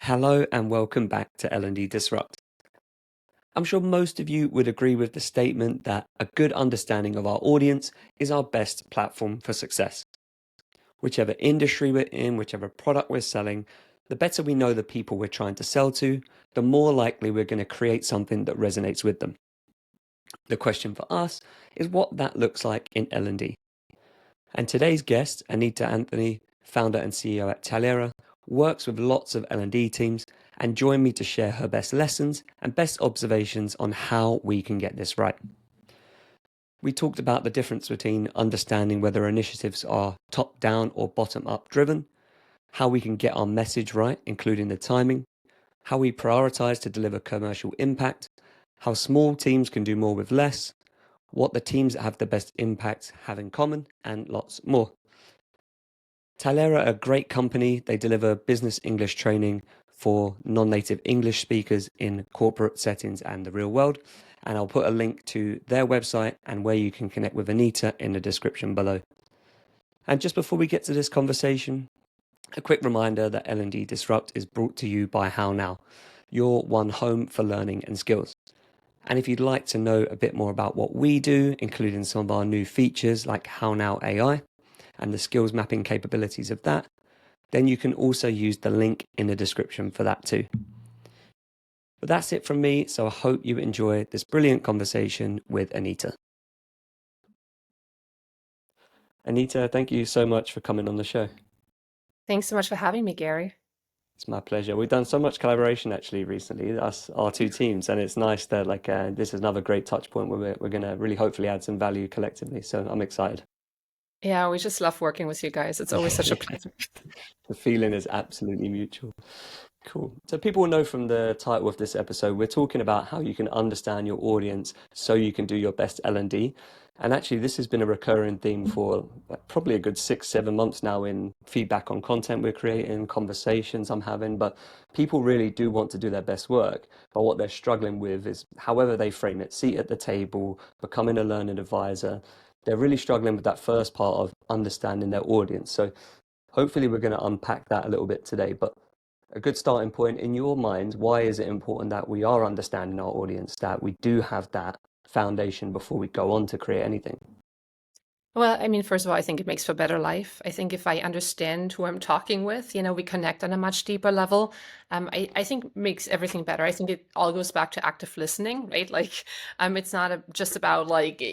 Hello and welcome back to L&D Disrupt. I'm sure most of you would agree with the statement that a good understanding of our audience is our best platform for success. Whichever industry we're in, whichever product we're selling, the better we know the people we're trying to sell to, the more likely we're going to create something that resonates with them. The question for us is what that looks like in L&D. And today's guest, Anita Anthonj, founder and CEO at Talaera, works with lots of L&D teams and joined me to share her best lessons and best observations on how we can get this right. We talked about the difference between understanding whether initiatives are top-down or bottom-up driven, how we can get our message right, including the timing, how we prioritize to deliver commercial impact, how small teams can do more with less, what the teams that have the best impact have in common, and lots more. Talaera are a great company. They deliver business English training for non-native English speakers in corporate settings and the real world. And I'll put a link to their website and where you can connect with Anita in the description below. And just before we get to this conversation, a quick reminder that L&D Disrupt is brought to you by How Now, your one home for learning and skills. And if you'd like to know a bit more about what we do, including some of our new features like How Now AI and the skills mapping capabilities of that, then you can also use the link in the description for that too. But that's it from me, so I hope you enjoy this brilliant conversation with Anita. Anita, thank you so much for coming on the show. Thanks so much for having me, Gary. It's my pleasure. We've done so much collaboration actually recently, our two teams, and it's nice that this is another great touch point where we're going to really hopefully add some value collectively. So I'm excited. Yeah, we just love working with you guys. It's always such a pleasure. The feeling is absolutely mutual. Cool. So people will know from the title of this episode, we're talking about how you can understand your audience so you can do your best L&D. And actually, this has been a recurring theme for probably a good 6, 7 months now in feedback on content we're creating, conversations I'm having. But people really do want to do their best work. But what they're struggling with is however they frame it, seat at the table, becoming a learning advisor. They're really struggling with that first part of understanding their audience. So hopefully we're going to unpack that a little bit today. But a good starting point in your mind, why is it important that we are understanding our audience, that we do have that foundation before we go on to create anything? Well, I mean, first of all, I think it makes for a better life. I think if I understand who I'm talking with, we connect on a much deeper level. I think makes everything better. I think it all goes back to active listening, right? Like, it's not just about like,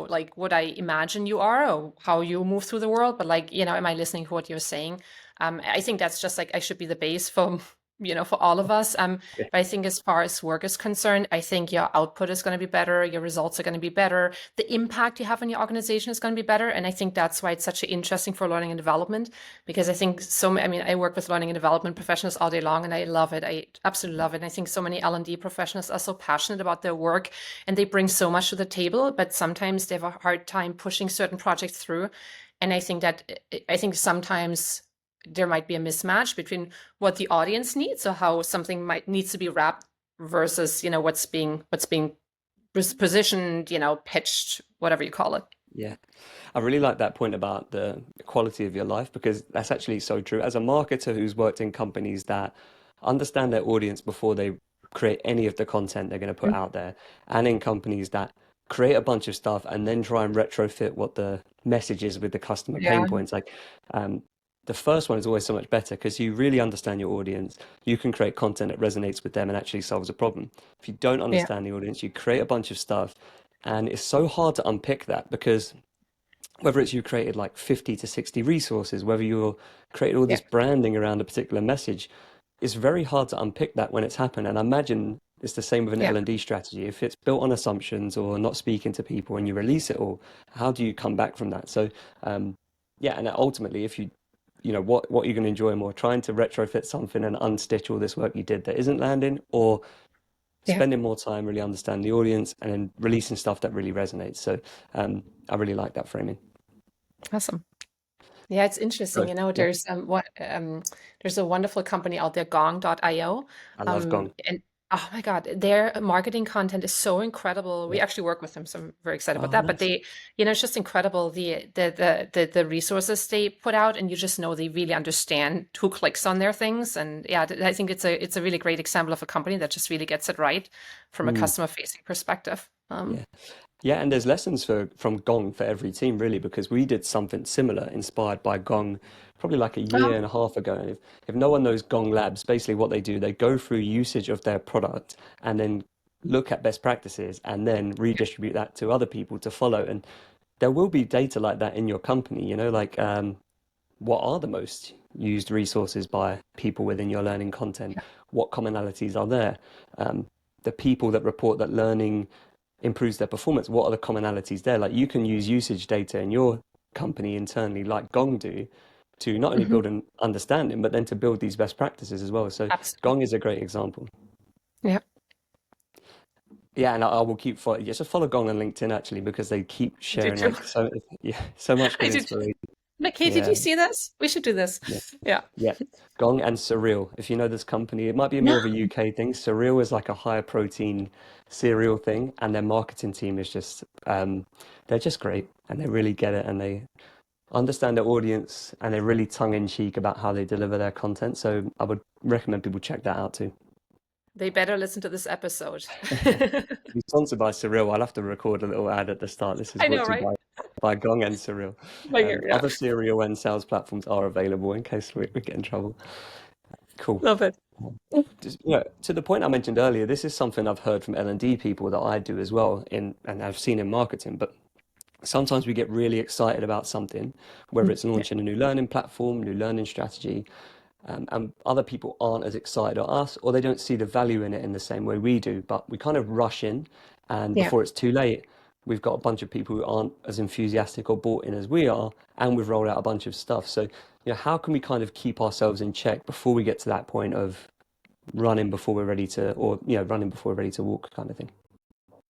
like what I imagine you are or how you move through the world, but like, am I listening to what you're saying? I think that's just like I should be the base for, for all of us. Yeah. But I think as far as work is concerned, I think your output is going to be better, your results are going to be better, the impact you have on your organization is going to be better. And I think that's why it's such interesting for learning and development, because I think I mean, I work with learning and development professionals all day long, and I love it. I absolutely love it. And I think so many L&D professionals are so passionate about their work, and they bring so much to the table, but sometimes they have a hard time pushing certain projects through. And I think sometimes there might be a mismatch between what the audience needs or how something might needs to be wrapped versus what's being positioned, pitched, whatever you call it. Yeah. I really like that point about the quality of your life because that's actually so true. As a marketer who's worked in companies that understand their audience before they create any of the content they're going to put Mm. out there, and in companies that create a bunch of stuff and then try and retrofit what the message is with the customer Yeah, pain points, um, the first one is always so much better because you really understand your audience. You can create content that resonates with them and actually solves a problem. If you don't yeah, understand the audience, you create a bunch of stuff, and it's so hard to unpick that because whether it's you created like 50 to 60 resources, whether you're created all yeah, this branding around a particular message, it's very hard to unpick that when it's happened. And I imagine it's the same with an yeah, L&D strategy. If it's built on assumptions or not speaking to people and you release it all, how do you come back from that? So, yeah, and ultimately, if what you're going to enjoy more, trying to retrofit something and unstitch all this work you did that isn't landing, or yeah. spending more time really understanding the audience and then releasing stuff that really resonates. So, I really like that framing. Awesome. Yeah, it's interesting. So, yeah, There's a wonderful company out there, gong.io. I love Gong. And Oh my God, their marketing content is so incredible. We Yeah. actually work with them, so I'm very excited about Oh, that. But nice. they, it's just incredible the resources they put out, and you just know they really understand who clicks on their things. And yeah, I think it's a really great example of a company that just really gets it right from a Mm, customer facing perspective. yeah. Yeah, and there's lessons from Gong for every team really, because we did something similar inspired by Gong probably like a year and a Oh, half ago. And if no one knows Gong Labs, basically what they do, they go through usage of their product and then look at best practices and then redistribute that to other people to follow. And there will be data like that in your company, like what are the most used resources by people within your learning content? What commonalities are there? Um, the people that report that learning improves their performance, what are the commonalities there? Like you can use usage data in your company internally, like Gong do, to not only mhm, build an understanding, but then to build these best practices as well. So absolutely. Gong is a great example. Yeah, Yeah, and I will keep follow. Yeah, just follow Gong on LinkedIn actually because they keep I do sharing too. like so yeah so much I good do too. inspiration. Like, hey, did Yeah, you see this? We should do this. yeah, Yeah. yeah. Gong and Surreal. If you know this company, it might be No, more of a UK thing. Surreal is like a higher protein cereal thing, and their marketing team is just they're just great and they really get it and they understand their audience and they're really tongue in cheek about how they deliver their content. So I would recommend people check that out too. they better listen to this episode. To be sponsored by Surreal, I'll have to record a little ad at the start. This is I brought know, to you right? by Gong and Surreal. Like, yeah. Other cereal and sales platforms are available in case we get in trouble. Cool. Love it. Just, to the point I mentioned earlier, this is something I've heard from L&D people that I do as well and I've seen in marketing, but sometimes we get really excited about something, whether it's Yeah, launching a new learning platform, new learning strategy, and other people aren't as excited as us, or they don't see the value in it in the same way we do. But we kind of rush in, and yeah, before it's too late, we've got a bunch of people who aren't as enthusiastic or bought in as we are, and we've rolled out a bunch of stuff. So, how can we kind of keep ourselves in check before we get to that point of running before we're ready to, or running before we're ready to walk, kind of thing?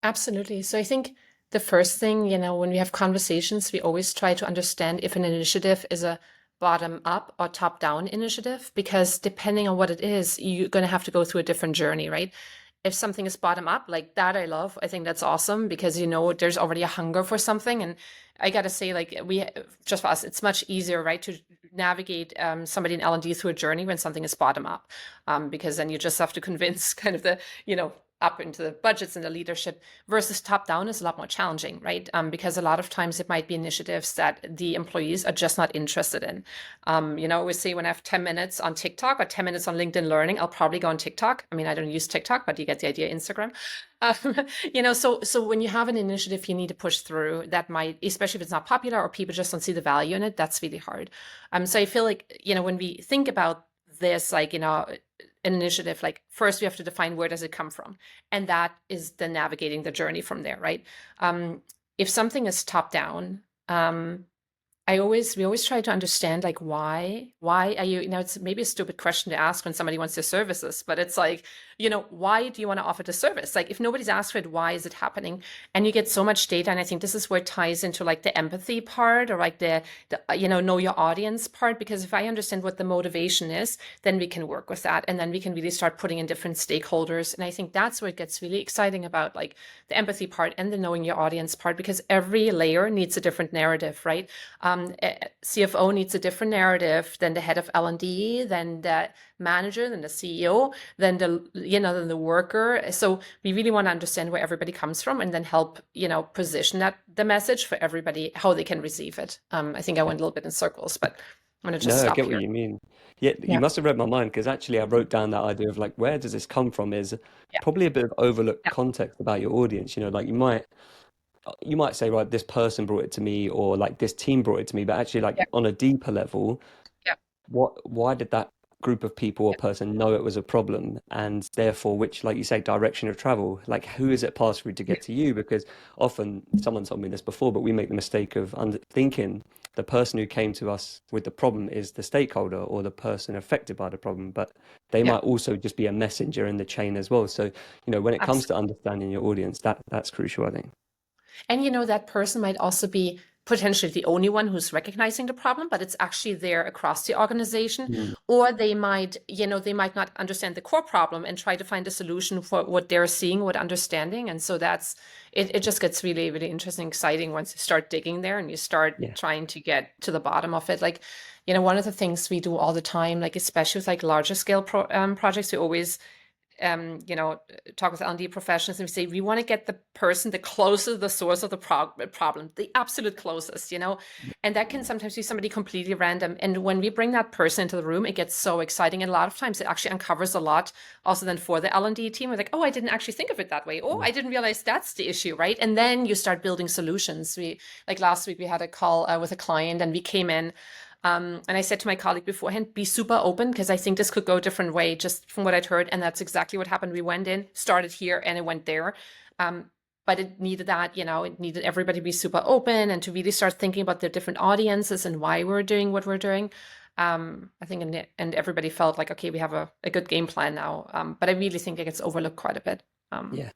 absolutely. So I think the first thing, when we have conversations, we always try to understand if an initiative is a bottom up or top down initiative, because depending on what it is, you're going to have to go through a different journey, right? If something is bottom up, like that, I love. I think that's awesome because there's already a hunger for something. And I gotta say, like just for us, it's much easier, right, to navigate somebody in L&D through a journey when something is bottom up, because then you just have to convince kind of the up into the budgets and the leadership, versus top down is a lot more challenging, right? Because a lot of times it might be initiatives that the employees are just not interested in. We say when I have 10 minutes on TikTok or 10 minutes on LinkedIn Learning, I'll probably go on TikTok. I mean, I don't use TikTok, but you get the idea, Instagram. So when you have an initiative you need to push through, that might, especially if it's not popular or people just don't see the value in it, that's really hard. So I feel like, when we think about this, like, an initiative, like first we have to define where does it come from, and that is the navigating the journey from there, right? If something is top down, we always try to understand, like, why are you, it's maybe a stupid question to ask when somebody wants your services, but it's like, why do you want to offer the service? Like, if nobody's asked for it, why is it happening? And you get so much data. And I think this is where it ties into like the empathy part, or like the know your audience part, because if I understand what the motivation is, then we can work with that. And then we can really start putting in different stakeholders. And I think that's where it gets really exciting about like the empathy part and the knowing your audience part, because every layer needs a different narrative, right? CFO needs a different narrative than the head of L&D, than the manager, than the CEO, than than the worker. So we really want to understand where everybody comes from, and then help position the message for everybody, how they can receive it. I think I went a little bit in circles, but I'm going to just No, I stop get what here. you mean. Yeah, you Yeah, must have read my mind because actually I wrote down that idea of like where does this come from is yeah, probably a bit of overlooked yeah, context about your audience. Like you might say, right, this person brought it to me or like this team brought it to me, but actually like yeah, on a deeper level, yeah, why did that group of people or person know it was a problem, and therefore which, like you say, direction of travel, like who is it passed through to yeah, get to you? Because often someone told me this before, but we make the mistake of thinking the person who came to us with the problem is the stakeholder or the person affected by the problem, but they yeah, might also just be a messenger in the chain as well. So when it comes to absolutely. understanding your audience, that's crucial, I think. And that person might also be potentially the only one who's recognizing the problem, but it's actually there across the organization. Mm, Or they might, they might not understand the core problem and try to find a solution for what they're seeing, what understanding. And so that's it just gets really, really interesting, exciting once you start digging there and you start yeah. trying to get to the bottom of it. Like, one of the things we do all the time, like especially with like larger scale projects, we always talk with L&D professionals and we say we want to get the person the closest to the source of the problem, the absolute closest, and that can sometimes be somebody completely random. And when we bring that person into the room, it gets so exciting. And a lot of times it actually uncovers a lot also then for the L&D team. We're like, oh, I didn't actually think of it that way. Oh, Yeah. I didn't realize that's the issue, right? And then you start building solutions. Like last week, we had a call with a client and we came in and I said to my colleague beforehand, be super open because I think this could go a different way just from what I'd heard. And that's exactly what happened. We went in, started here, and it went there. Um, but it needed that, it needed everybody to be super open and to really start thinking about the different audiences and why we're doing what we're doing. I think, and everybody felt like, okay, we have a good game plan now. But I really think it gets overlooked quite a bit. Yeah.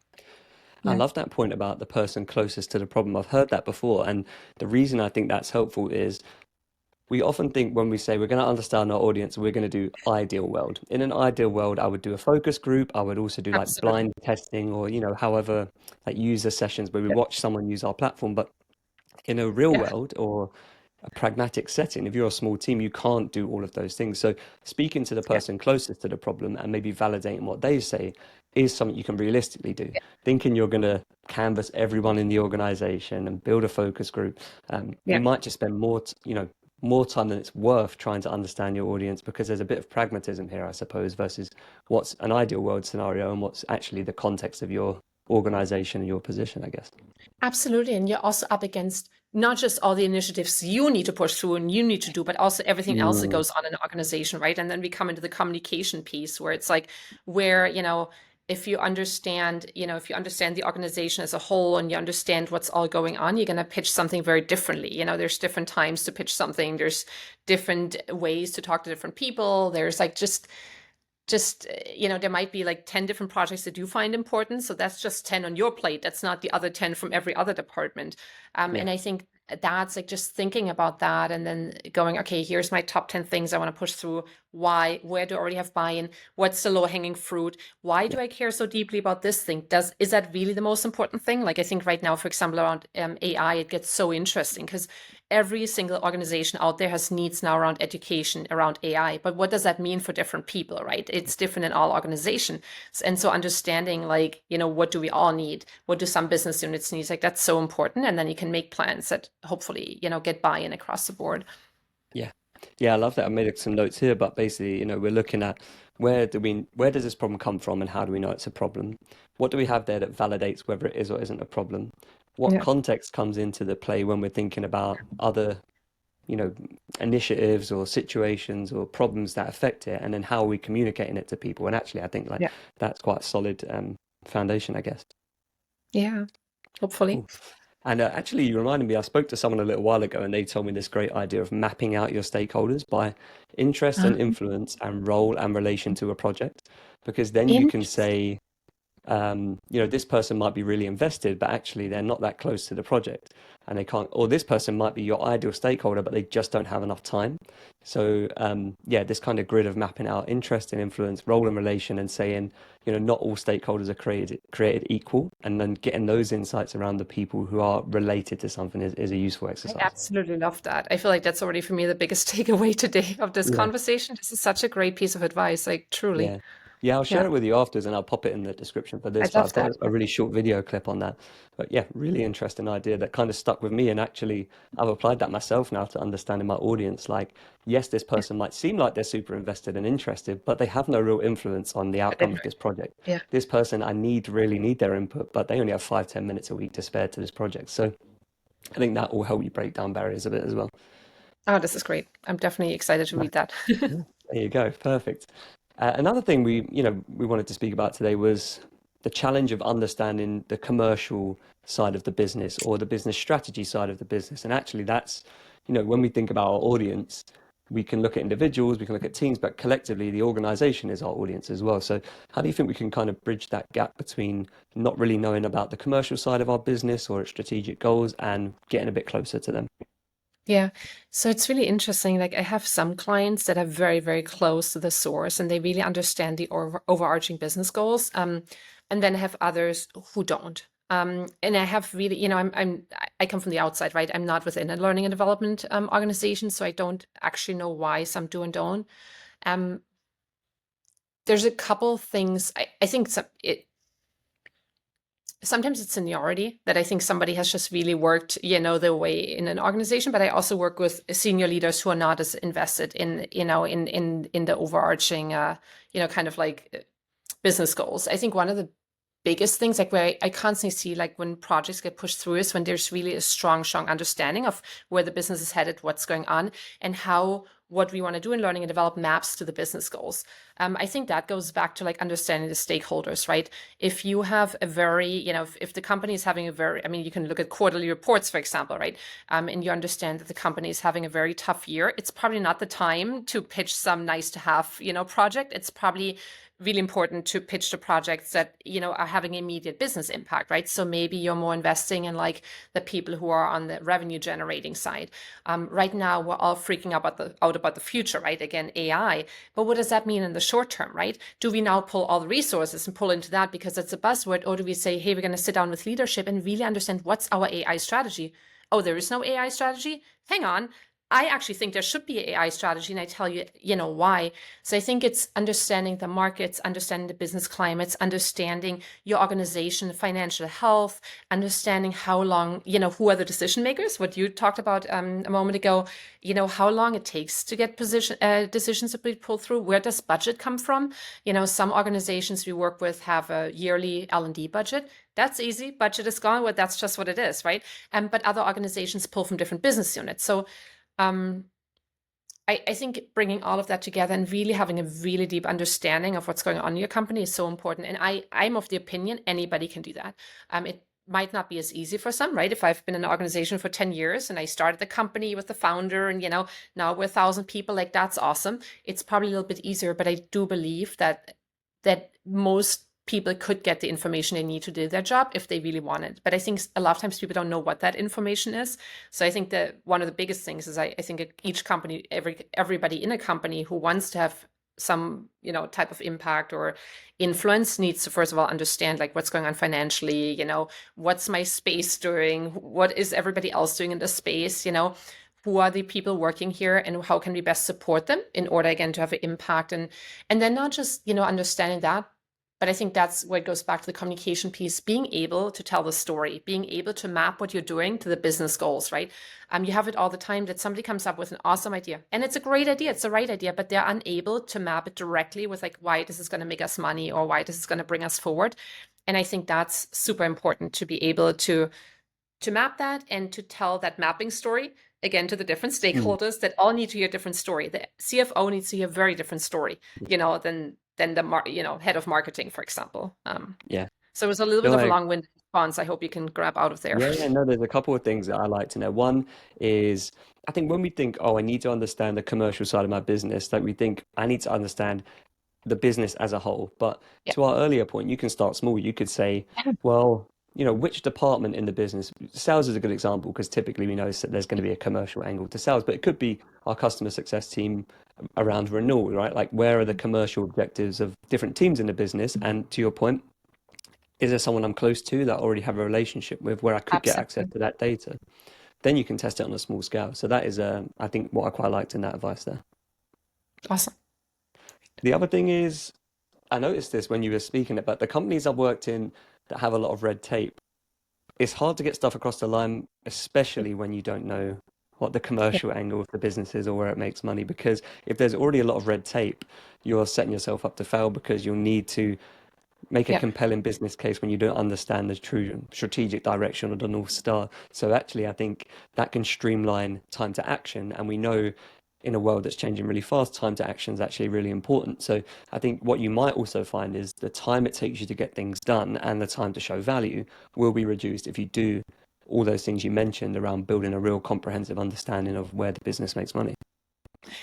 I Yeah, love that point about the person closest to the problem. I've heard that before. And the reason I think that's helpful is we often think when we say we're going to understand our audience, we're going to do ideal world. In an ideal world, I would do a focus group. I would also do like absolutely. blind testing or, however, like user sessions where we Yeah, watch someone use our platform. But in a real yeah, world or a pragmatic setting, if you're a small team, you can't do all of those things. So speaking to the yeah, person closest to the problem and maybe validating what they say is something you can realistically do. Thinking you're going to canvas everyone in the organization and build a focus group, you yeah. might just spend more time than it's worth trying to understand your audience because there's a bit of pragmatism here, I suppose, versus what's an ideal world scenario and what's actually the context of your organization and your position, I guess. Absolutely. And you're also up against not just all the initiatives you need to push through and you need to do, but also everything else that Mm, goes on in an organization, right? And then we come into the communication piece where it's like where, if you understand the organization as a whole and you understand what's all going on, you're going to pitch something very differently. There's different times to pitch something. There's different ways to talk to different people. There's like there might be like 10 different projects that you find important, so that's just 10 on your plate. That's not the other 10 from every other department. yeah. And I think that's like just thinking about that and then going, okay, here's my top 10 things I want to push through. Why? Where do I already have buy-in? What's the low-hanging fruit? Why Yeah. do I care so deeply about this thing? Is that really the most important thing? Like I think right now, for example, around AI, it gets so interesting because every single organization out there has needs now around education around AI. But what does that mean for different people, right? It's different in all organizations. And so understanding like, what do we all need? What do some business units need? Like that's so important. And then you can make plans that hopefully, get buy-in across the board. Yeah. Yeah, I love that. I made some notes here, but basically, we're looking at where does this problem come from and how do we know it's a problem? What do we have there that validates whether it is or isn't a problem? What Yeah. context comes into the play when we're thinking about other, you know, initiatives or situations or problems that affect it, and then how are we communicating it to people? And actually, I think like Yeah. that's quite a solid foundation, I guess. Yeah. Hopefully. Cool. And actually, you reminded me, I spoke to someone a little while ago and they told me this great idea of mapping out your stakeholders by interest and Um, influence and role and relation to a project. Because then you can Interesting. say, this person might be really invested, but actually they're not that close to the project and they can't, or this person might be your ideal stakeholder, but they just don't have enough time. So, yeah, this kind of grid of mapping out interest and influence, role and relation, and saying, not all stakeholders are created equal, and then getting those insights around the people who are related to something is a useful I exercise. absolutely love that. I feel like that's already for me the biggest takeaway today of this Yeah. conversation. This is such a great piece of advice, like truly. Yeah. Yeah, I'll share Yeah, it with you afterwards and I'll pop it in the description for I this, but love I've got that. a really short video clip on that. But yeah, really interesting idea that kind of stuck with me. And actually, I've applied that myself now to understanding my audience. Like, yes, this Yeah, person might seem like they're super invested and interested, but they have no real influence on the but they outcome do of it. this project. Yeah. This person, really need their input, but they only have 5, 10 minutes a week to spare to this project. So I think that will help you break down barriers a bit as well. Oh, this is great. I'm definitely excited to Nice. read that. Yeah, there you go. Perfect. Another thing we wanted to speak about today was the challenge of understanding the commercial side of the business or the business strategy side of the business. And actually, that's, when we think about our audience, we can look at individuals, we can look at teams, but collectively the organization is our audience as well. So how do you think we can kind of bridge that gap between not really knowing about the commercial side of our business or its strategic goals and getting a bit closer to them? Yeah. So it's really interesting. Like I have some clients that are very, very close to the source and they really understand the overarching business goals. And then I have others who don't. And I have really, I come from the outside, right? I'm not within a learning and development organization, so I don't actually know why some do and don't. Um, there's a couple things I think sometimes it's seniority that I think somebody has just really worked, their way in an organization. But I also work with senior leaders who are not as invested in the overarching, kind of like business goals. I think one of the biggest things, like where I constantly see, like when projects get pushed through, is when there's really a strong, strong understanding of where the business is headed, what's going on, and how what we want to do in learning and develop maps to the business goals. I think that goes back to like understanding the stakeholders, right? If you have a very, if the company is having a very, I mean, you can look at quarterly reports, for example, right? And you understand that the company is having a very tough year, it's probably not the time to pitch some nice to have, project. It's probably really important to pitch the projects that are having immediate business impact, right? So maybe you're more investing in like the people who are on the revenue generating side. Right now we're all freaking out about the future, right? Again, AI. But what does that mean in the short term, right? Do we now pull all the resources and pull into that because it's a buzzword, or do we say, hey, we're going to sit down with leadership and really understand what's our AI strategy? Oh, there is no AI strategy? Hang on. I actually think there should be an AI strategy, and I tell you, why. So I think it's understanding the markets, understanding the business climates, understanding your organization, financial health, understanding how long, who are the decision makers, what you talked about a moment ago, how long it takes to get decisions to be pulled through. Where does budget come from? Some organizations we work with have a yearly L&D budget. That's easy. Budget is gone. Well, that's just what it is, right? But other organizations pull from different business units. So um, I think bringing all of that together and really having a really deep understanding of what's going on in your company is so important. And I'm of the opinion anybody can do that. It might not be as easy for some, right? If I've been in an organization for 10 years and I started the company with the founder and, now we're 1,000 people, like that's awesome. It's probably a little bit easier, but I do believe that most people could get the information they need to do their job if they really want it. But I think a lot of times people don't know what that information is. So I think that one of the biggest things is I think each company, everybody in a company who wants to have some, type of impact or influence needs to first of all understand like what's going on financially, what's my space doing, what is everybody else doing in the space, who are the people working here and how can we best support them in order again to have an impact, and then not just understanding that, but I think that's where it goes back to the communication piece, being able to tell the story, being able to map what you're doing to the business goals, right? You have it all the time that somebody comes up with an awesome idea and it's a great idea, it's the right idea, but they're unable to map it directly with like why this is going to make us money or why this is going to bring us forward. And I think that's super important to be able to map that and to tell that mapping story again to the different Mm, stakeholders that all need to hear a different story. The CFO needs to hear a very different story, than the head of marketing, for example. yeah. So it was a little bit No, of a long-winded response. I hope you can grab out of there. yeah, no, there's a couple of things that I like to know. One is, I think when we think, oh, I need to understand the commercial side of my business, like we think I need to understand the business as a whole. But Yeah. to our earlier point, you can start small. You could say, well, which department in the business, sales is a good example because typically we know there's going to be a commercial angle to sales, but it could be our customer success team around renewal, right? Like where are the commercial objectives of different teams in the business? And to your point, is there someone I'm close to that I already have a relationship with where I could get access Absolutely. to that data? Then you can test it on a small scale. So that is, I think, what I quite liked in that advice there. Awesome. The other thing is, I noticed this when you were speaking it, but the companies I've worked in that have a lot of red tape, it's hard to get stuff across the line, especially when you don't know what the Yeah. commercial angle of the business is or where it makes money. Because if there's already a lot of red tape, you're setting yourself up to fail because you'll need to make a Yeah. compelling business case when you don't understand the true strategic direction of the North Star. So actually, I think that can streamline time to action. And we know in a world that's changing really fast, time to action is actually really important. So I think what you might also find is the time it takes you to get things done and the time to show value will be reduced if you do all those things you mentioned around building a real comprehensive understanding of where the business makes money.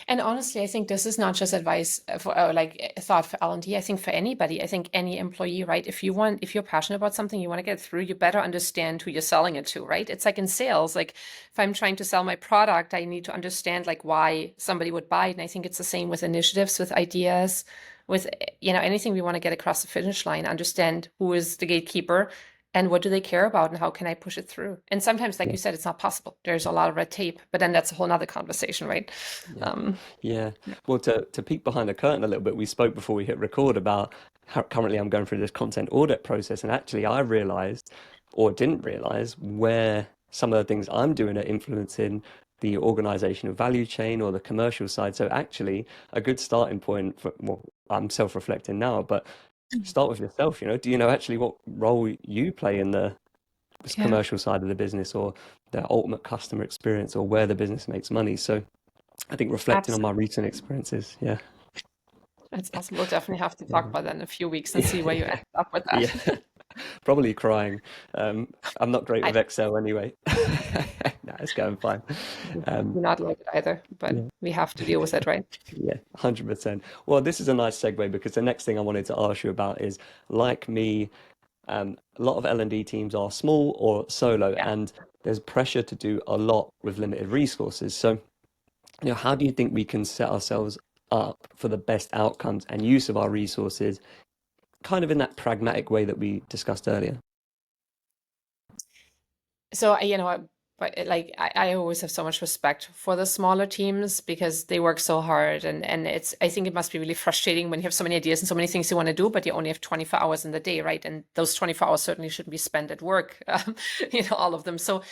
And honestly, I think this is not just advice for like a thought for L&D. I think for anybody, I think any employee, right? If you're passionate about something, you want to get through, you better understand who you're selling it to, right? It's like in sales, like if I'm trying to sell my product, I need to understand like why somebody would buy it. And I think it's the same with initiatives, with ideas, with anything we want to get across the finish line, understand who is the gatekeeper and what do they care about and how can I push it through. And sometimes, like Yeah. you said, it's not possible. There's a lot of red tape, but then that's a whole nother conversation, right? Yeah. Um, Yeah. Well, to peek behind the curtain a little bit, we spoke before we hit record about how currently I'm going through this content audit process, and actually I realized or didn't realize where some of the things I'm doing are influencing the organizational value chain or the commercial side. So actually a good starting point for, well, I'm self-reflecting now, but start with yourself, do you know actually what role you play in the this Yeah, commercial side of the business or the ultimate customer experience or where the business makes money? So I think reflecting on my absolutely. recent experiences, yeah. That's awesome. We'll definitely have to talk Yeah. about that in a few weeks and see where you end up with Yeah, that. probably crying. I'm not great I with Excel anyway. No, it's going fine. do Um, not like it either, but yeah, we have to deal with it, right? yeah, 100%. Well, this is a nice segue because the next thing I wanted to ask you about is, like me, a lot of L&D teams are small or solo, Yeah. and there's pressure to do a lot with limited resources. So, how do you think we can set ourselves up for the best outcomes and use of our resources, kind of in that pragmatic way that we discussed earlier? So, but like I always have so much respect for the smaller teams because they work so hard and I think it must be really frustrating when you have so many ideas and so many things you want to do, but you only have 24 hours in the day, right? And those 24 hours certainly shouldn't be spent at work, all of them. So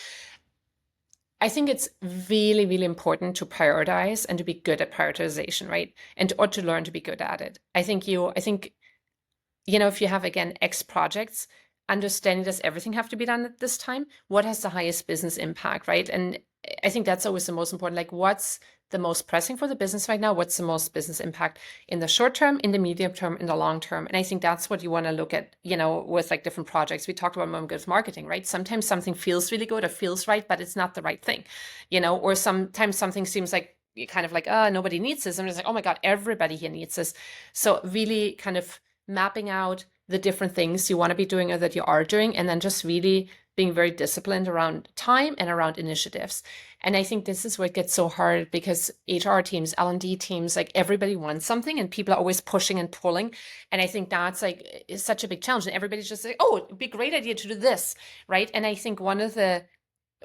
I think it's really, really important to prioritize and to be good at prioritization, right? Or to learn to be good at it. I think if you have again X projects, understanding does everything have to be done at this time? What has the highest business impact, right? And I think that's always the most important. Like, what's the most pressing for the business right now? What's the most business impact in the short term, in the medium term, in the long term? And I think that's what you want to look at, with like different projects. We talked about Mom Good Marketing, right? Sometimes something feels really good or feels right, but it's not the right thing, or sometimes something seems like you kind of like, nobody needs this. And it's like, oh my God, everybody here needs this. So really kind of mapping out the different things you want to be doing or that you are doing, and then just really being very disciplined around time and around initiatives. And I think this is where it gets so hard because HR teams, L&D teams, like everybody wants something and people are always pushing and pulling. And I think that's like is such a big challenge. And everybody's just like, oh, it'd be a great idea to do this, right? And I think one of the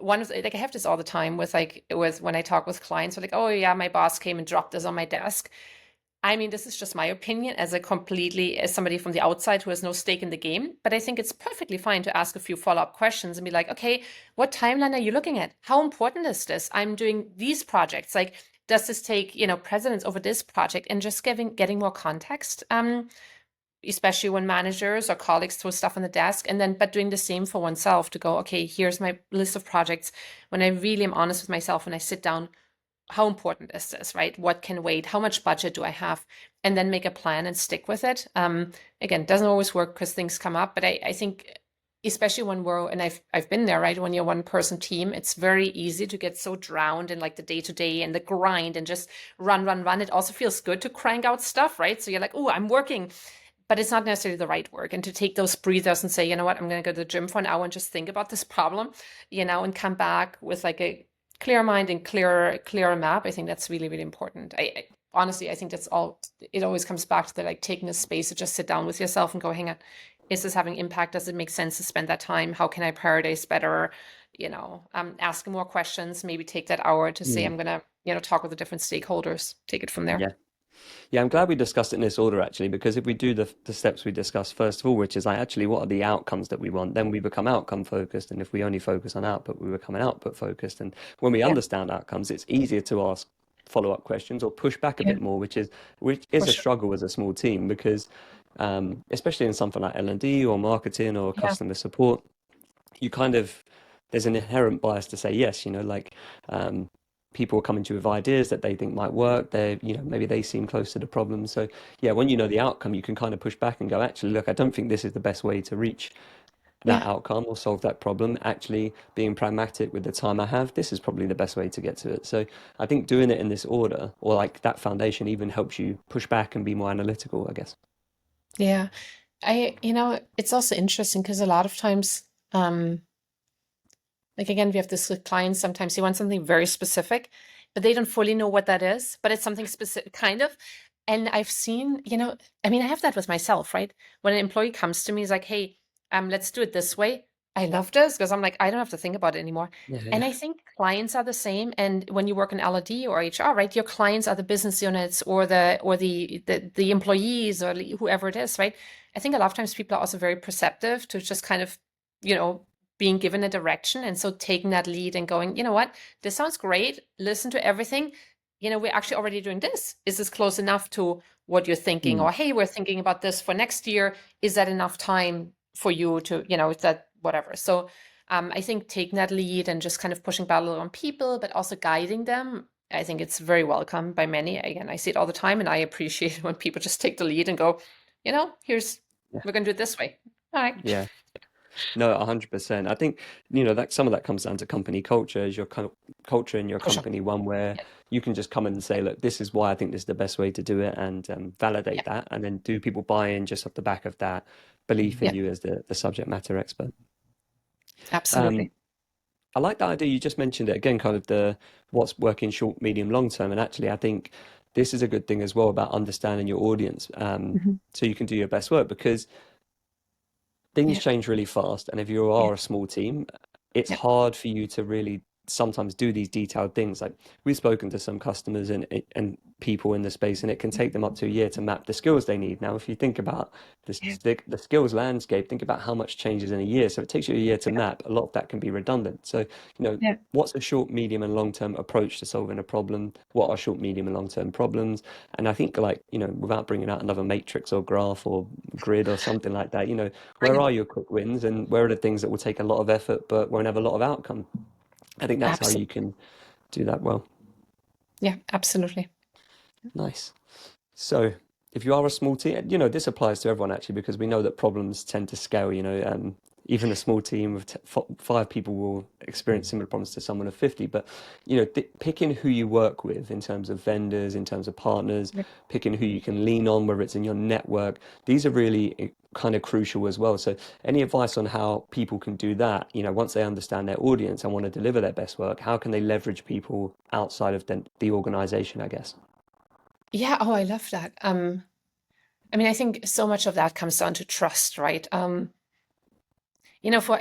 like I have this all the time with when I talk with clients, they're like, oh yeah, my boss came and dropped this on my desk. I mean, this is just my opinion as somebody from the outside who has no stake in the game. But I think it's perfectly fine to ask a few follow-up questions and be like, okay, what timeline are you looking at? How important is this? I'm doing these projects. Like, does this take, precedence over this project? And just getting more context, especially when managers or colleagues throw stuff on the desk. And then, but doing the same for oneself to go, okay, here's my list of projects. When I really am honest with myself and I sit down, how important is this, right? What can wait? How much budget do I have? And then make a plan and stick with it. Again, it doesn't always work because things come up, but I think especially when and I've been there, right? When you're a one person team, it's very easy to get so drowned in like the day to day and the grind and just run, run, run. It also feels good to crank out stuff, right? So you're like, oh, I'm working, but it's not necessarily the right work. And to take those breathers and say, you know what, I'm going to go to the gym for an hour and just think about this problem, and come back with like a clear mind and clearer map. I think that's really, really important. Honestly, I think that's all. It always comes back to the like taking a space to just sit down with yourself and go, hang on, is this having impact? Does it make sense to spend that time? How can I prioritize better? Asking more questions. Maybe take that hour to say, Mm. I'm gonna, talk with the different stakeholders. Take it from there. Yeah. Yeah, I'm glad we discussed it in this order actually, because if we do the steps we discussed first of all, which is like actually what are the outcomes that we want, then we become outcome focused. And if we only focus on output, we become an output focused. And when we Yeah, understand outcomes, it's easier to ask follow-up questions or push back a yeah, bit more, which is for a sure. struggle as a small team because especially in something like L&D or marketing or Yeah. customer support, you kind of there's an inherent bias to say yes, like um, people are coming to you with ideas that they think might work. Maybe they seem close to the problem. So yeah, when you know the outcome, you can kind of push back and go, actually, look, I don't think this is the best way to reach that Yeah. outcome or solve that problem, actually being pragmatic with the time I have, this is probably the best way to get to it. So I think doing it in this order or like that foundation even helps you push back and be more analytical, I guess. Yeah. It's also interesting because a lot of times, like again, we have this with clients, sometimes they want something very specific, but they don't fully know what that is, but it's something specific, kind of. And I've seen, I mean, I have that with myself, right? When an employee comes to me, is like, hey, let's do it this way. I love this because I'm like, I don't have to think about it anymore. Yeah, And yeah. I think clients are the same. And when you work in L&D or HR, right, your clients are the business units or the employees or whoever it is, right? I think a lot of times people are also very perceptive to just kind of, you know, being given a direction. And so taking that lead and going, you know what, this sounds great. Listen to everything. We're actually already doing this. Is this close enough to what you're thinking? Mm, Or, hey, we're thinking about this for next year. Is that enough time for you to, is that whatever? So I think taking that lead and just kind of pushing battle on people, but also guiding them, I think it's very welcome by many. Again, I see it all the time and I appreciate when people just take the lead and go, yeah, we're going to do it this way. All right. yeah. No, 100%. I think, that some of that comes down to company culture. Is your culture in your For sure. company one where Yeah. you can just come in and say, look, this is why I think this is the best way to do it and validate Yeah. that. And then do people buy in just off the back of that belief in Yeah. you as the subject matter expert? Um, Absolutely. I like that idea. You just mentioned it again, kind of the what's working short, medium, long term. And actually, I think this is a good thing as well about understanding your audience, Mhm. so you can do your best work because things Yeah. change really fast. And if you Yeah. are a small team, it's Yeah. hard for you to really sometimes do these detailed things. Like we've spoken to some customers and people in the space, and it can take them up to a year to map the skills they need. Now, if you think about Yeah. the skills landscape, think about how much changes in a year. So it takes you a year to map. A lot of that can be redundant. So, Yeah. what's a short, medium, and long term approach to solving a problem? What are short, medium, and long term problems? And I think, like, without bringing out another matrix or graph or grid or something like that, Bring where it. are your quick wins and where are the things that will take a lot of effort but won't have a lot of outcome? I think that's how Absolutely. you can do that well. Yeah. Absolutely. Nice. So, if you are a small team, this applies to everyone actually because we know that problems tend to scale. Even a small team of five people will experience similar problems to someone of 50. But, picking who you work with in terms of vendors, in terms of partners, Yeah. picking who you can lean on, whether it's in your network, these are really kind of crucial as well. So, any advice on how people can do that, once they understand their audience and want to deliver their best work, how can they leverage people outside of the organization, I guess? Yeah. Oh, I love that. I mean, I think so much of that comes down to trust, right? I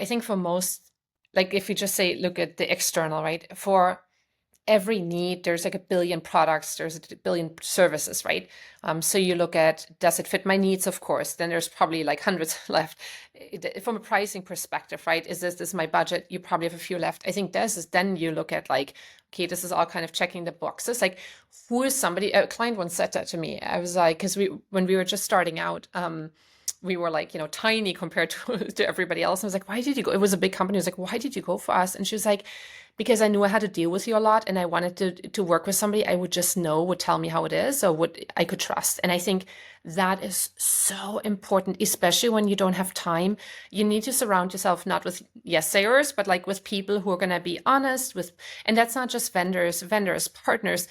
think for most, like if you just say, look at the external, right? For every need, there's like a billion products, there's a billion services, right? So you look at, does it fit my needs? Of course. Then there's probably like hundreds left. From a pricing perspective, right? Is this my budget? You probably have a few left. I think this is then you look at like, okay, this is all kind of checking the boxes. Like, who is somebody? A client once said that to me. I was like, because when we were just starting out, we were like, tiny compared to, to everybody else. And I was like, why did you go? It was a big company. I was like, why did you go for us? And she was like, because I knew I had to deal with you a lot and I wanted to work with somebody I would just know would tell me how it is or would I could trust. And I think that is so important, especially when you don't have time. You need to surround yourself not with yes sayers, but like with people who are gonna be honest with, and that's not just vendors, partners,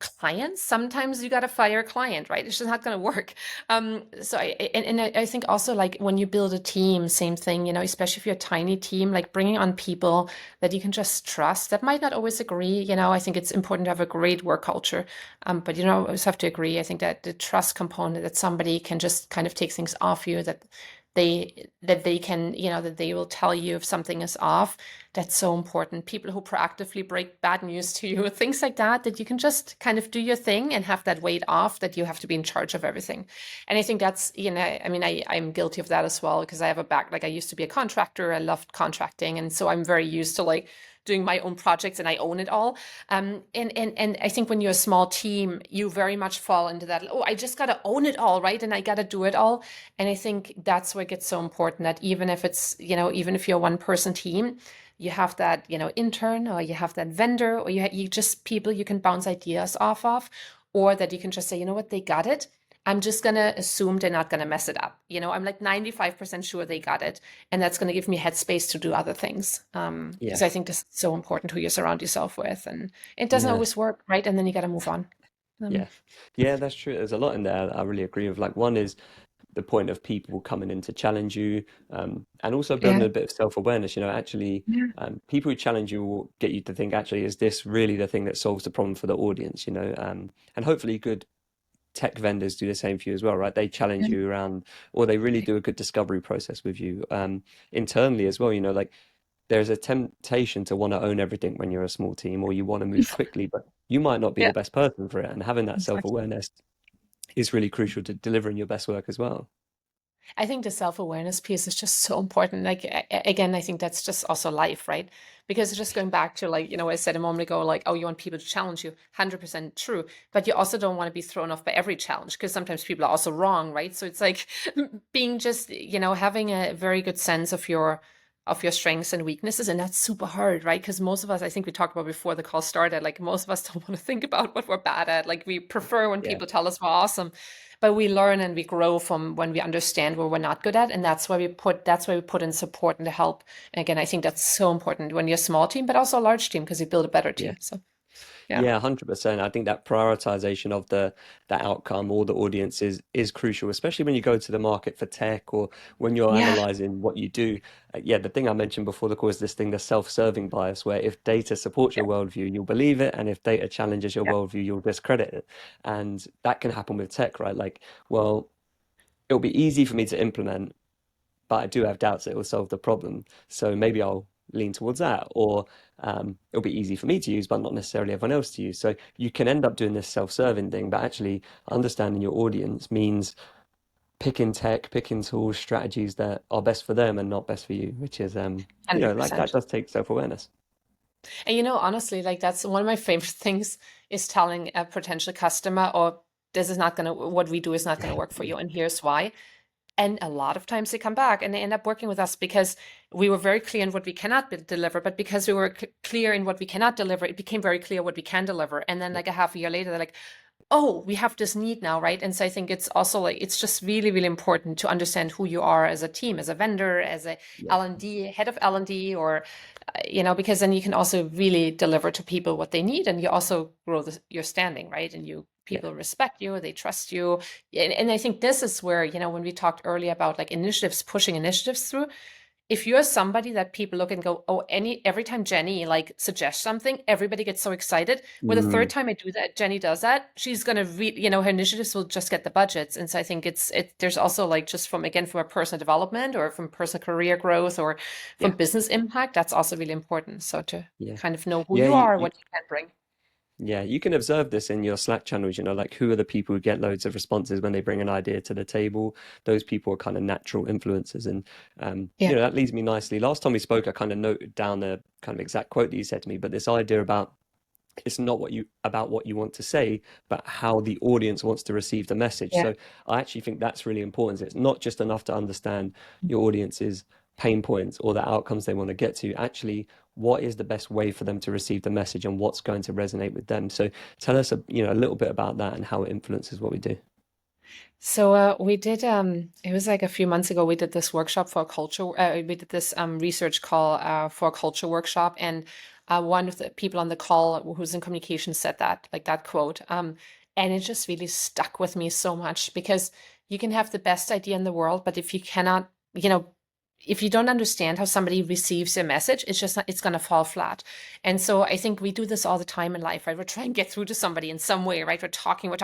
clients. Sometimes you got to fire a client, right? It's just not going to work. So I think also like when you build a team, same thing, especially if you're a tiny team, like bringing on people that you can just trust that might not always agree. I think it's important to have a great work culture. But I always have to agree. I think that the trust component that somebody can just kind of take things off you, that they can, that they will tell you if something is off. That's so important. People who proactively break bad news to you, things like that, that you can just kind of do your thing and have that weight off that you have to be in charge of everything. And I think that's, I mean, I'm guilty of that as well because I have like I used to be a contractor. I loved contracting. And so I'm very used to like doing my own projects and I own it all. And I think when you're a small team, you very much fall into that, oh, I just got to own it all, right? And I got to do it all. And I think that's what gets so important that even if it's, even if you're a one person team, you have that, intern or you have that vendor or you just people you can bounce ideas off of, or that you can just say, you know what, they got it. I'm just going to assume they're not going to mess it up. I'm like 95% sure they got it. And that's going to give me headspace to do other things. Yeah, Because I think this is so important who you surround yourself with. And it doesn't yeah, always work, right? And then you got to move on. yeah, Um, yeah. That's true. There's a lot in there. I really agree with. Like, one is the point of people coming in to challenge you, and also building yeah. a bit of self-awareness. Actually, Yeah. people who challenge you will get you to think, actually, is this really the thing that solves the problem for the audience? And hopefully, good tech vendors do the same for you as well, right? They challenge you around, or they really do a good discovery process with you, internally as well. Like, there's a temptation to want to own everything when you're a small team, or you want to move quickly, but you might not be Yeah. the best person for it. And having that Exactly. self-awareness is really crucial to delivering your best work as well. I think the self-awareness piece is just so important. Like again, I think that's just also life, right? Because just going back to like, I said a moment ago, like, oh, you want people to challenge you, 100% true. But you also don't want to be thrown off by every challenge because sometimes people are also wrong, right? So it's like being just, having a very good sense of your strengths and weaknesses. And that's super hard, right? Because most of us, I think we talked about before the call started, like most of us don't want to think about what we're bad at. Like we prefer when Yeah, people tell us we're awesome, but we learn and we grow from when we understand what we're not good at, and that's why we put in support and the help. And again, I think that's so important when you're a small team, but also a large team because you build a better yeah. team. So yeah. Yeah, 100%. I think that prioritization of the outcome or the audience is crucial, especially when you go to the market for tech, or when you're Yeah. analyzing what you do. Yeah, the thing I mentioned before the call is this thing, the self-serving bias, where if data supports Yeah. your worldview, you'll believe it, and if data challenges your Yeah. worldview, you'll discredit it. And that can happen with tech, right? Like, well, it'll be easy for me to implement, but I do have doubts that it will solve the problem. So maybe I'll lean towards that, or it'll be easy for me to use, but not necessarily everyone else to use. So you can end up doing this self-serving thing, but actually understanding your audience means picking tech, picking tools, strategies that are best for them and not best for you, which is, like, that 100%. does take self-awareness. And honestly, like that's one of my favorite things is telling a potential customer, or this is not gonna, what we do is not gonna work for you, and here's why. And a lot of times they come back and they end up working with us because we were very clear in what we cannot deliver, but because we were clear in what we cannot deliver, it became very clear what we can deliver. And then Yeah, like a half a year later, they're like, oh, we have this need now, right? And so I think it's also like it's just really, really important to understand who you are as a team, as a vendor, as a yeah, L&D, head of L&D, or because then you can also really deliver to people what they need, and you also grow your standing, right? And yeah, people respect you, they trust you. And I think this is where, when we talked earlier about like initiatives, pushing initiatives through, if you're somebody that people look and go, oh, every time Jenny like suggests something, everybody gets so excited. Well, the third mm, time I do that, Jenny does that, she's gonna her initiatives will just get the budgets. And so I think there's also like just from a personal development or from personal career growth or from yeah, business impact, that's also really important. So to yeah, kind of know who yeah. you are, what you can bring. Yeah, you can observe this in your Slack channels, like, who are the people who get loads of responses when they bring an idea to the table? Those people are kind of natural influencers. And, Yeah, that leads me nicely. Last time we spoke, I kind of noted down the kind of exact quote that you said to me, but this idea about it's not about what you want to say, but how the audience wants to receive the message. yeah. So I actually think that's really important. It's not just enough to understand your audience's pain points or the outcomes they want to get to. Actually, what is the best way for them to receive the message and what's going to resonate with them? So tell us a little bit about that and how it influences what we do. So we did it was like a few months ago we did this workshop for a culture we did this research call for a culture workshop, and one of the people on the call who's in communication said that, like that quote, and it just really stuck with me so much because you can have the best idea in the world, but if you cannot, if you don't understand how somebody receives a message, it's just not, it's going to fall flat. And so I think we do this all the time in life, right? We're trying to get through to somebody in some way, right? We're talking,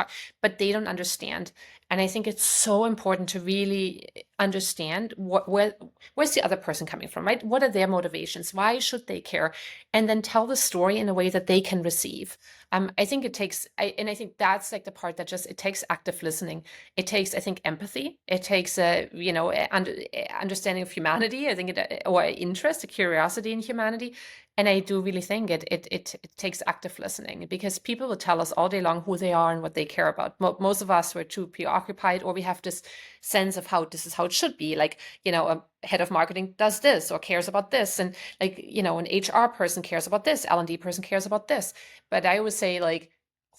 but they don't understand. And I think it's so important to really understand where's the other person coming from, right? What are their motivations? Why should they care? And then tell the story in a way that they can receive. I think it takes, and I think that's like the part that just it takes active listening. It takes, I think, empathy. It takes understanding of humanity. I think or interest, a curiosity in humanity. And I do really think it takes active listening because people will tell us all day long who they are and what they care about. Most of us were too preoccupied, or we have this sense of how this is how it should be. Like, a head of marketing does this or cares about this. And like, an HR person cares about this, L&D person cares about this. But I always say, like,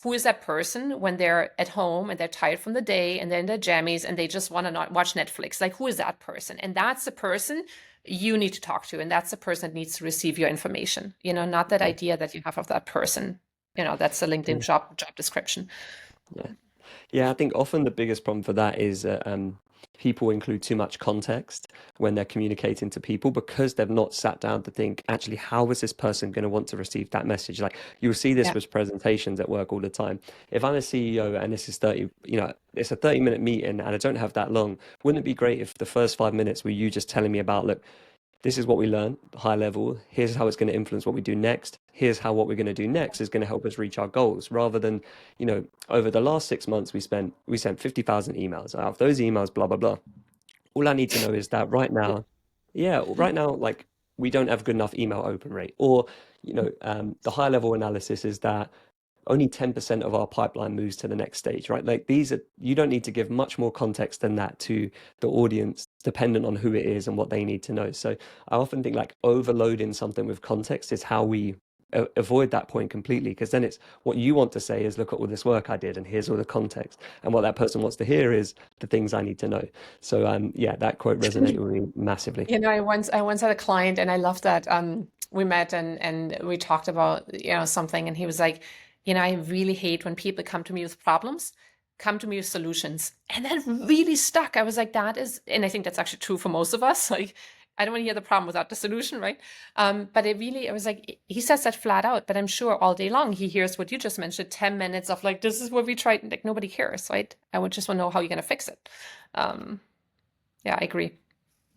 who is that person when they're at home and they're tired from the day and they're in their jammies and they just want to not watch Netflix? Like, who is that person? And that's the person you need to talk to. And that's the person that needs to receive your information, not that Yeah. idea that you have of that person. That's the LinkedIn Yeah. job description. Yeah. Yeah, I think often the biggest problem for that is that people include too much context when they're communicating to people because they've not sat down to think, actually, how is this person going to want to receive that message? Like you'll see this Yeah. with presentations at work all the time. If I'm a CEO and this is 30, it's a 30-minute meeting and I don't have that long, wouldn't it be great if the first 5 minutes were you just telling me about, look, this is what we learn, high level. Here's how it's going to influence what we do next. Here's how what we're going to do next is going to help us reach our goals. Rather than, over the last 6 months, we sent 50,000 emails. Out of those emails, blah blah blah. All I need to know is that right now, yeah, right now, like we don't have good enough email open rate, or the high level analysis is that only 10% of our pipeline moves to the next stage, right? Like you don't need to give much more context than that to the audience, dependent on who it is and what they need to know. So I often think like overloading something with context is how we avoid that point completely, because then it's what you want to say is, look at all this work I did and here's all the context. And what that person wants to hear is the things I need to know. So yeah, that quote resonated with me massively. I once had a client and I loved that. We met and we talked about, something, and he was like, I really hate when people come to me with problems, come to me with solutions. And that really stuck. I was like, that is, and I think that's actually true for most of us. Like, I don't want to hear the problem without the solution, right? But I was like, he says that flat out, but I'm sure all day long he hears what you just mentioned, 10 minutes of like, this is what we tried. Like, nobody cares, right? I would just want to know how you're going to fix it. Um, yeah, I agree.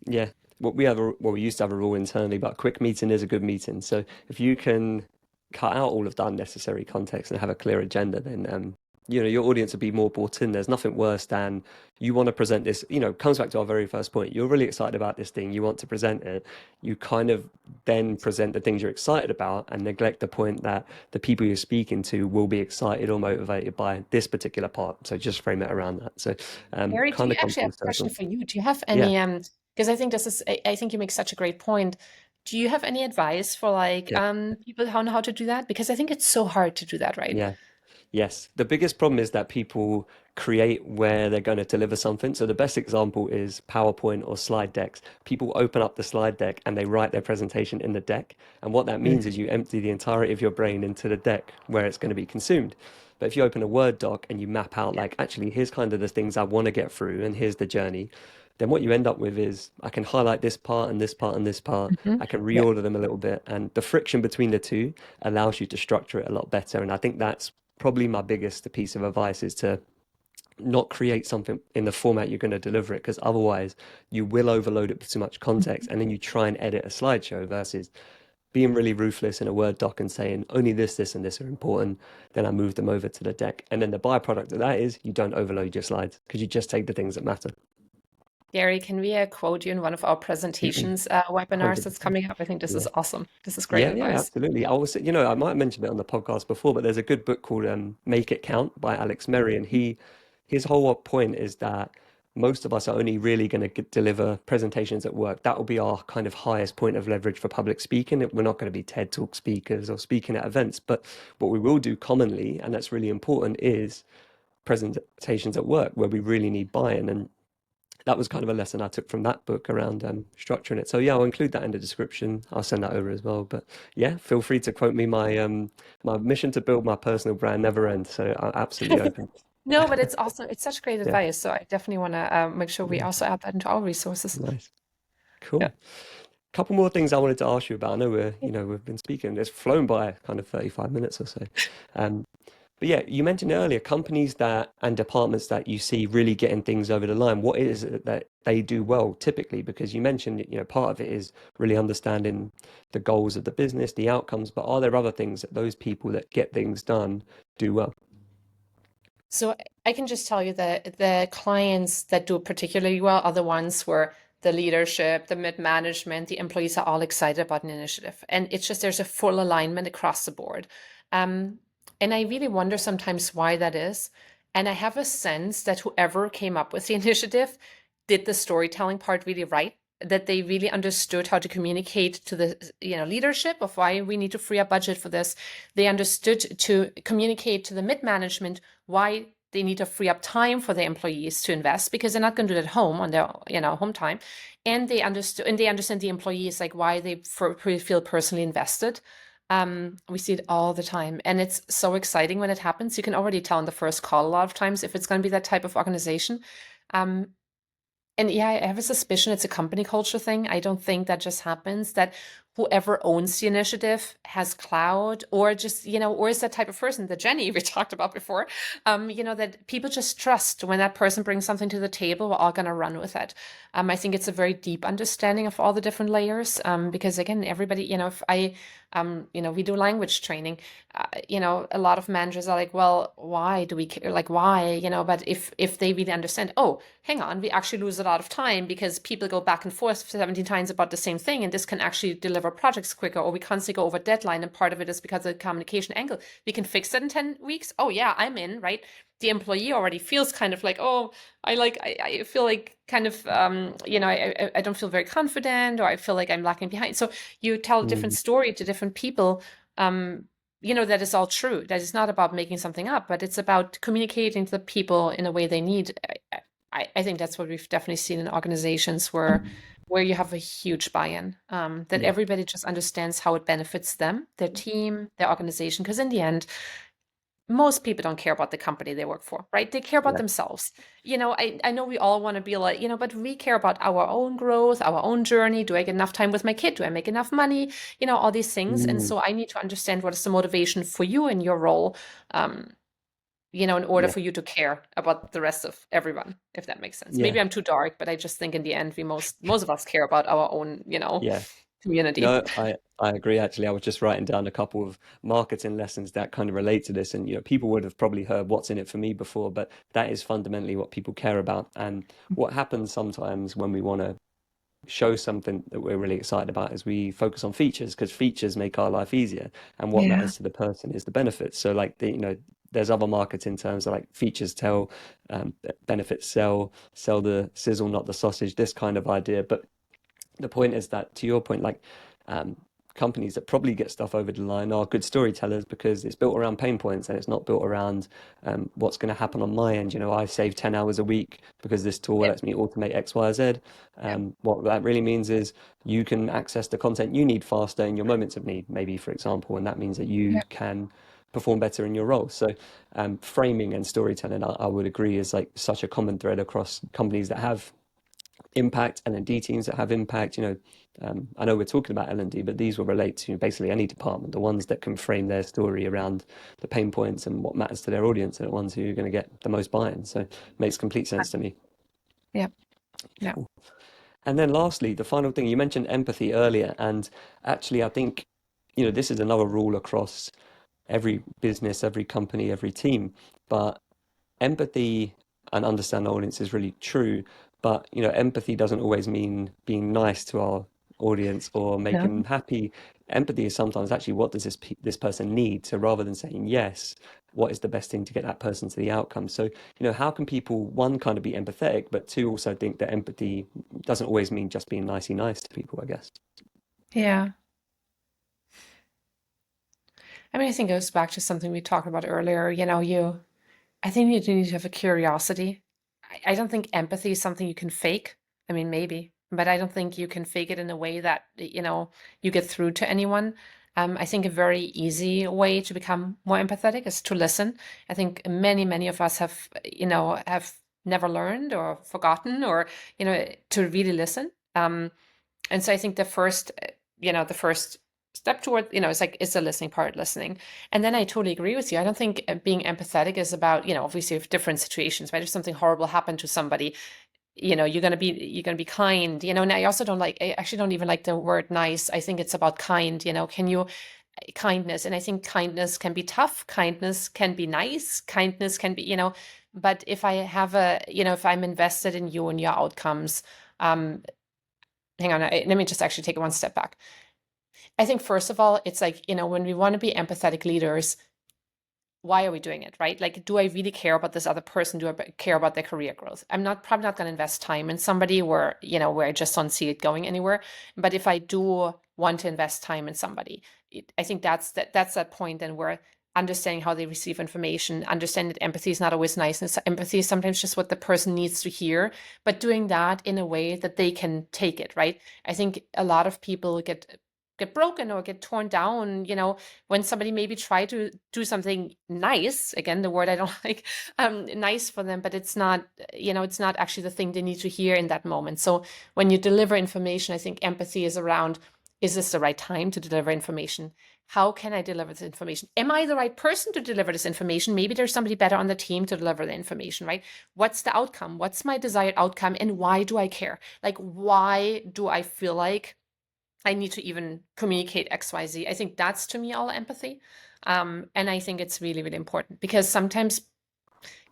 Yeah. We used to have a rule internally, but a quick meeting is a good meeting. So if you can cut out all of the unnecessary context and have a clear agenda, then your audience will be more bought in. There's nothing worse than you want to present this, comes back to our very first point. You're really excited about this thing, you want to present it. You kind of then present the things you're excited about and neglect the point that the people you're speaking to will be excited or motivated by this particular part. So just frame it around that. So Gary, do kind you of come actually full have a question circle. for you? Do you have Yeah. any because I think I think you make such a great point. Do you have any advice for like Yeah. people how to do that? Because I think it's so hard to do that, right? Yeah. Yes, the biggest problem is that people create where they're going to deliver something. So the best example is PowerPoint or slide decks. People open up the slide deck and they write their presentation in the deck. And what that means is you empty the entirety of your brain into the deck where it's going to be consumed. But if you open a Word doc and you map out, like, actually, here's kind of the things I want to get through and here's the journey, then what you end up with is I can highlight this part and this part and this part. Hmm. I can Yeah. reorder them a little bit. And the friction between the two allows you to structure it a lot better. And I think that's probably my biggest piece of advice is to not create something in the format you're going to deliver it, because otherwise you will overload it with too much context and then you try and edit a slideshow versus being really ruthless in a Word doc and saying only this, and this are important. Then I move them over to the deck. And then the byproduct of that is you don't overload your slides because you just take the things that matter. Gary, can we quote you in one of our presentations webinars that's 100%. coming up? I think this is Yeah. awesome. This is great Yeah, yeah, advice. absolutely. I was, I might have mentioned it on the podcast before, but there's a good book called "Make It Count" by Alex Merry, and his whole point is that most of us are only really going to deliver presentations at work. That will be our kind of highest point of leverage for public speaking. We're not going to be TED Talk speakers or speaking at events, but what we will do commonly, and that's really important, is presentations at work where we really need buy-in. And that was kind of a lesson I took from that book around structuring it. So yeah, I'll include that in the description. I'll send that over as well. But yeah, feel free to quote me. My mission to build my personal brand never ends. So I'm absolutely open. No, but it's awesome. It's such great Yeah, advice. So I definitely want to make sure we yeah, also add that into our resources. nice, Yeah. cool. Couple more things I wanted to ask you about. I know we've been speaking. It's flown by kind of 35 minutes or so. Um, But yeah, you mentioned earlier companies that and departments that you see really getting things over the line. What is it that they do well typically? Because you mentioned, part of it is really understanding the goals of the business, the outcomes, but are there other things that those people that get things done do well? So I can just tell you that the clients that do particularly well are the ones where the leadership, the mid-management, the employees are all excited about an initiative. And it's just there's a full alignment across the board. Um, and I really wonder sometimes why that is. And I have a sense that whoever came up with the initiative did the storytelling part really right. that they really understood how to communicate to the leadership of why we need to free up budget for this. They understood to communicate to the mid management why they need to free up time for their employees to invest, because they're not going to do it at home on their home time. And they understand the employees, like why they feel personally invested. We see it all the time, and it's so exciting when it happens. You can already tell in the first call a lot of times if it's going to be that type of organization. um, and yeah, I have a suspicion it's a company culture thing. I don't think that just happens, that whoever owns the initiative has clout, or just, or is that type of person, the Jenny we talked about before, that people just trust when that person brings something to the table, we're all going to run with it. I think it's a very deep understanding of all the different layers, because again, everybody, if I, we do language training, a lot of managers are like, well, why do we care? Like, why, but if they really understand, oh, hang on, we actually lose a lot of time because people go back and forth 17 times about the same thing, and this can actually deliver projects quicker, or we constantly go over deadline, and part of it is because of the communication angle. We can fix that in 10 weeks. Oh yeah, I'm in, right? The employee already feels kind of like, oh, I feel like kind of, I don't feel very confident, or I feel like I'm lacking behind. So you tell a different Mm, story to different people. That is all true. That is not about making something up, but it's about communicating to the people in a way they need. I think that's what we've definitely seen in organizations where you have a huge buy-in, that yeah, everybody just understands how it benefits them, their team, their organization. Because in the end, most people don't care about the company they work for, right? They care about yeah, themselves. I know we all want to be like, but we care about our own growth, our own journey. Do I get enough time with my kid? Do I make enough money? All these things. And mm, so I need to understand what is the motivation for you in your role, in order yeah, for you to care about the rest of everyone, if that makes sense. yeah, Maybe I'm too dark, but I just think in the end, we most of us care about our own, yeah. community. No, I agree. Actually, I was just writing down a couple of marketing lessons that kind of relate to this, and people would have probably heard "What's in it for me" before, but that is fundamentally what people care about. And what happens sometimes when we want to show something that we're really excited about is we focus on features, because features make our life easier, and what Yeah. matters to the person is the benefits. So like there's other marketing terms like features tell, benefits sell the sizzle, not the sausage, this kind of idea. But the point is that, to your point, like um, companies that probably get stuff over the line are good storytellers, because it's built around pain points and it's not built around what's going to happen on my end. I save 10 hours a week because this tool Yeah. lets me automate X, Y, Z. Yeah. What that really means is you can access the content you need faster in your moments of need, maybe, for example, and that means that you Yeah. can perform better in your role. So framing and storytelling, I would agree, is like such a common thread across companies that have impact, L&D teams that have impact. I know we're talking about L&D, but these will relate to basically any department. The ones that can frame their story around the pain points and what matters to their audience are the ones who are going to get the most buy-in. So it makes complete sense to me. Yeah. Yeah. Cool. And then lastly, the final thing, you mentioned empathy earlier, and actually I think this is another rule across every business, every company, every team. But empathy and understand the audience is really true, but empathy doesn't always mean being nice to our audience or Yeah. making them happy. Empathy is sometimes actually, what does this person need? So rather than saying yes, what is the best thing to get that person to the outcome? So how can people, one, kind of be empathetic, but two, also think that empathy doesn't always mean just being nicey nice to people, I guess. Yeah. I mean, I think it goes back to something we talked about earlier. I think you do need to have a curiosity. I don't think empathy is something you can fake. I mean, maybe, but I don't think you can fake it in a way that, you get through to anyone. I think a very easy way to become more empathetic is to listen. I think many of us have never learned or forgotten, or, to really listen. And so I think the first step toward, it's the listening part, listening. And then I totally agree with you. I don't think being empathetic is about, obviously if different situations, right? If something horrible happened to somebody, you're gonna be kind, and I actually don't even like the word nice. I think it's about kind, can you kindness. And I think kindness can be tough, kindness can be nice, kindness can be, but if I have if I'm invested in you and your outcomes, um, hang on, let me just actually take it one step back. I think first of all, it's like, when we want to be empathetic leaders, why are we doing it, right? Like, do I really care about this other person? Do I care about their career growth? I'm not probably not going to invest time in somebody where, where I just don't see it going anywhere. But if I do want to invest time in somebody, I think that's that point then where understanding how they receive information, understanding that empathy is not always nice, and empathy is sometimes just what the person needs to hear, but doing that in a way that they can take it, right? I think a lot of people get broken or get torn down, when somebody maybe try to do something nice, again, the word I don't like, nice for them, but it's not, it's not actually the thing they need to hear in that moment. So when you deliver information, I think empathy is around, is this the right time to deliver information? How can I deliver this information? Am I the right person to deliver this information? Maybe there's somebody better on the team to deliver the information, right? What's the outcome? What's my desired outcome? And why do I care? Like, why do I feel like I need to even communicate XYZ? I think that's, to me, all empathy. And I think it's really, really important because sometimes,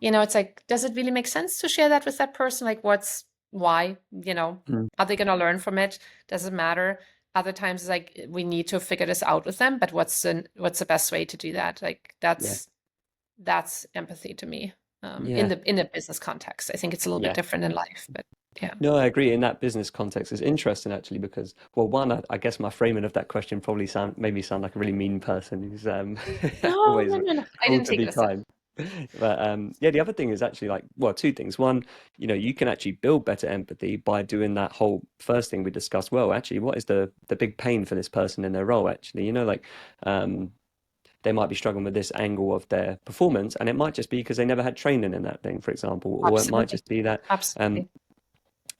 it's like, does it really make sense to share that with that person? Like, why, Mm. are they going to learn from it? Does it matter? Other times, it's like, we need to figure this out with them, but what's the best way to do that? Like, Yeah. that's empathy to me. In Yeah. the business context, I think it's a little bit Yeah. different in life, but yeah. No, I agree. In that business context, it's interesting actually because, well, one, I guess my framing of that question probably made me sound like a really mean person who's No, always no, no, no. I told didn't to take it be as that. kind. But yeah, the other thing is actually like, well, two things. One, you can actually build better empathy by doing that whole first thing we discussed. Well, actually, what is the big pain for this person in their role? Actually, like um, they might be struggling with this angle of their performance, and it might just be because they never had training in that thing, for example, or it might Absolutely. just be that. Um, Absolutely.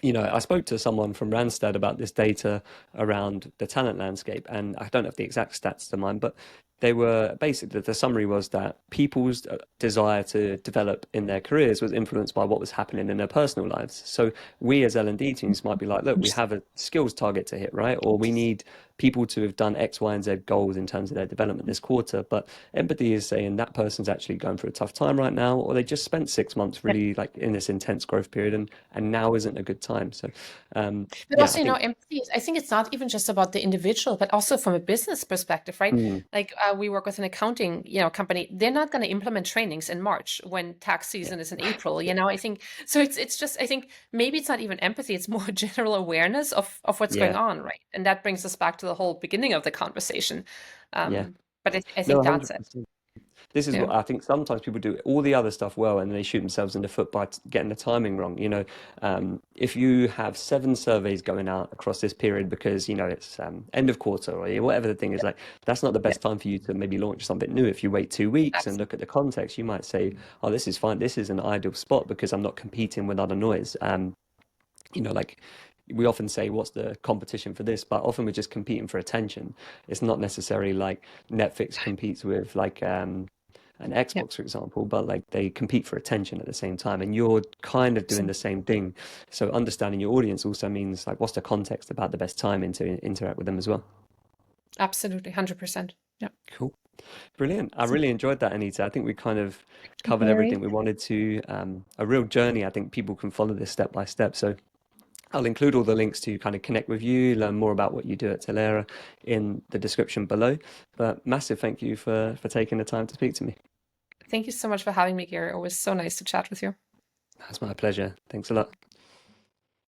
I spoke to someone from Randstad about this data around the talent landscape, and I don't have the exact stats to mind, but they were basically the summary was that people's desire to develop in their careers was influenced by what was happening in their personal lives. So we as L&D teams might be like, look, we have a skills target to hit, right? Or we need people to have done X, Y, and Z goals in terms of their development this quarter. But empathy is saying that person's actually going through a tough time right now, or they just spent 6 months Yep. really like in this intense growth period, and now isn't a good time. So, But yeah, I also, think, empathy, I think it's not even just about the individual, but also from a business perspective, right? mm, Like, we work with an accounting, company. They're not going to implement trainings in March when tax yeah, season is in April. I think so. It's just, I think maybe it's not even empathy. It's more general awareness of what's going yeah, on, right? And that brings us back to the whole beginning of the conversation. yeah. But I No, think that's it. 100%. This is Yeah. what I think sometimes people do all the other stuff well and they shoot themselves in the foot by getting the timing wrong. If you have 7 surveys going out across this period because, it's end of quarter or whatever the thing is, like, that's not the Yeah. best time for you to maybe launch something new. If you wait 2 weeks and look Absolutely. at the context, you might say, oh, this is fine. This is an ideal spot because I'm not competing with other noise. Like we often say, what's the competition for this? But often we're just competing for attention. It's not necessarily like Netflix competes with like an Yeah. Xbox, for example, but like they compete for attention at the same time. And you're kind of doing the same thing. So understanding your audience also means like what's the context about the best timing to interact with them as well. Absolutely. 100%. Yeah. Cool. Brilliant. I So, really enjoyed that, Anita. I think we kind of covered Mary, everything we wanted to. A real journey. I think people can follow this step by step. So I'll include all the links to kind of connect with you, learn more about what you do at Talaera in the description below. But massive thank you for taking the time to speak to me. thank you so much for having me, Gary. It was so nice to chat with you. That's my pleasure. Thanks a lot.